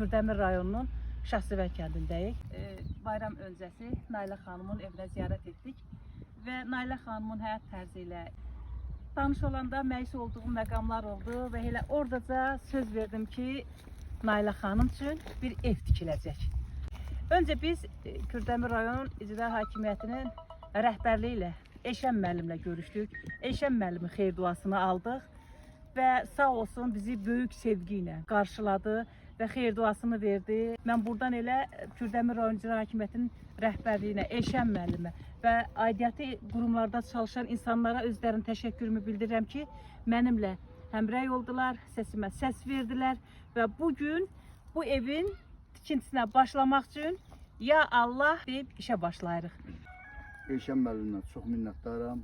Kürdəmir rayonunun Şahsevər kəndindəyik. Bayram öncəsi Nailə xanımın evinə ziyarət etdik və Nailə xanımın həyat tərzi ilə tanış olanda məyus olduğum məqamlar oldu və elə oradaca söz verdim ki, Nailə xanım üçün bir ev tikiləcək. Öncə biz Kürdəmir rayon İcra Hakimiyyətinin rəhbərliyi ilə Eşən müəllimlə görüşdük. Eşən müəllimin xeyir duasını aldıq və sağ olsun bizi böyük sevgi ilə qarşıladı və xeyir duasını verdi. Mən buradan elə Kürdəmir rayon İcra Hakimiyyətinin rəhbərliyinə, Eşən müəllimə və aidiyyəti qurumlarda çalışan insanlara özlərinin təşəkkürümü bildirirəm ki, mənimlə həmrəy oldular, səsimə səs verdilər və bugün bu evin tikintisinə başlamaq üçün ya Allah deyib işə başlayırıq. Eşən müəllimdən çox minnətdaram.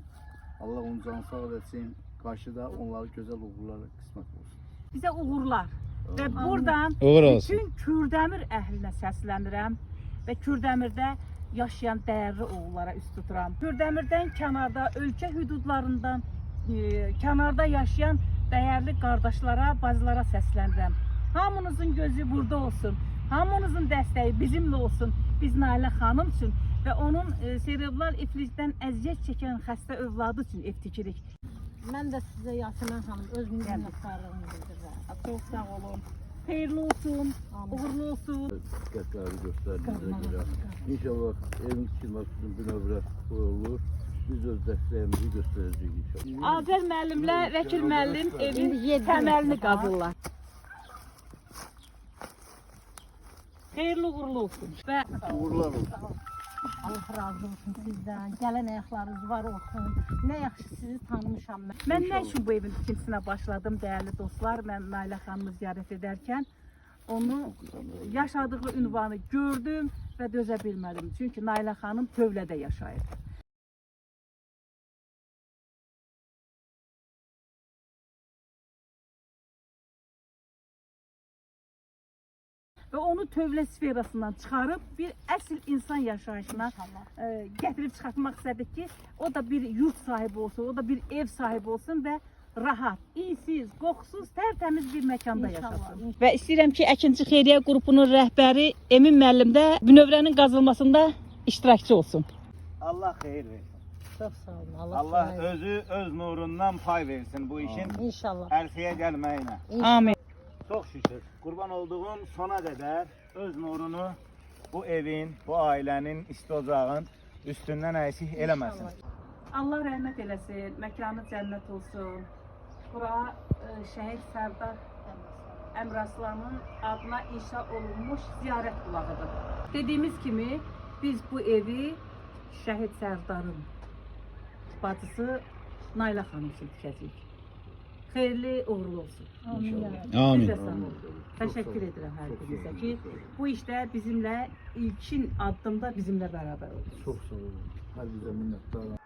Allah onun canı sağ etsin. Qarşıda onlara gözəl uğurlar qismət olsun. Bizə uğurlar və buradan bütün Kürdəmir əhlinə səslənirəm və Kürdəmirdə yaşayan dəyərli oğullara üst tuturam. Kürdəmirdən kənarda, ölkə hüdudlarından kənarda yaşayan dəyərli qardaşlara, bacılara səslənirəm. Hamınızın gözü burada olsun, hamınızın dəstəyi bizimlə olsun. Biz Nailə xanım üçün və onun serebral iflicdən əziyyət çəkən xəstə övladı üçün ev tikirik. Mən də sizə Yasemin xanım öz minnətdarlığımı bildirirəm. Çox sağ olun. Xeyirli olsun, uğurlu olsun. Diqqətləri göstərdiyinizə görə. İnşallah evin tikilməsi üçün bir növbət qoyulur. Biz öz dəstəyimizi göstərəcəyik inşallah. Azər müəllimlə Vəkil müəllim evin təməlini qazırlar. Xeyirli uğurlu olsun. Və Uğurlar olsun. Allah razı olsun sizdən. Gələn ayaqlarınız var olsun. Nə yaxşı sizi tanımışam mən. mən nə üçün bu evin tikintisinə başladım dəyərli dostlar? Mən Nailə xanımı ziyarət edərkən onu yaşadığı ünvanı gördüm və dözə bilmədim. Çünki Nailə xanım tövlədə yaşayır. Və onu tövlə sferasından çıxarıb bir əsl insan yaşayışına gətirib çıxartmaq istədik ki, o da bir yurt sahibi olsun, o da bir ev sahibi olsun və rahat, iysiz, qoxusuz, tərtəmiz bir məkanda yaşasın. Və istəyirəm ki, Əkinçi Xeyriyyə qrupunun rəhbəri Emin müəllim də bünövrənin qazılmasında iştirakçı olsun. Allah xeyir versin. Çox sağ olun. Allah özü öz nurundan pay versin bu işin İnşallah. ərxiyə gəlməyinə. Amin. Çox şükür. Qurban olduğum sona qədər öz nurunu bu evin, bu ailənin, isti ocağın üstündən əksik eləməsin. Allah rəhmət eləsin, məkanı cənnət olsun. Bura şəhid Sərdar Əmraslanın adına inşa olunmuş ziyarət bulağıdır. Dediyimiz kimi biz bu evi şəhid Sərdarın bacısı Nailə xanım üçün tikəcəyik. Xeyirli uğurlu olsun. Amin. Biz də sağ olun. Təşəkkür edirəm hər birinizə ki, bu işdə bizimlə ilkin addımda bizimlə bərabər olun. Çox sağ olun. Hər bizə minnətdaram.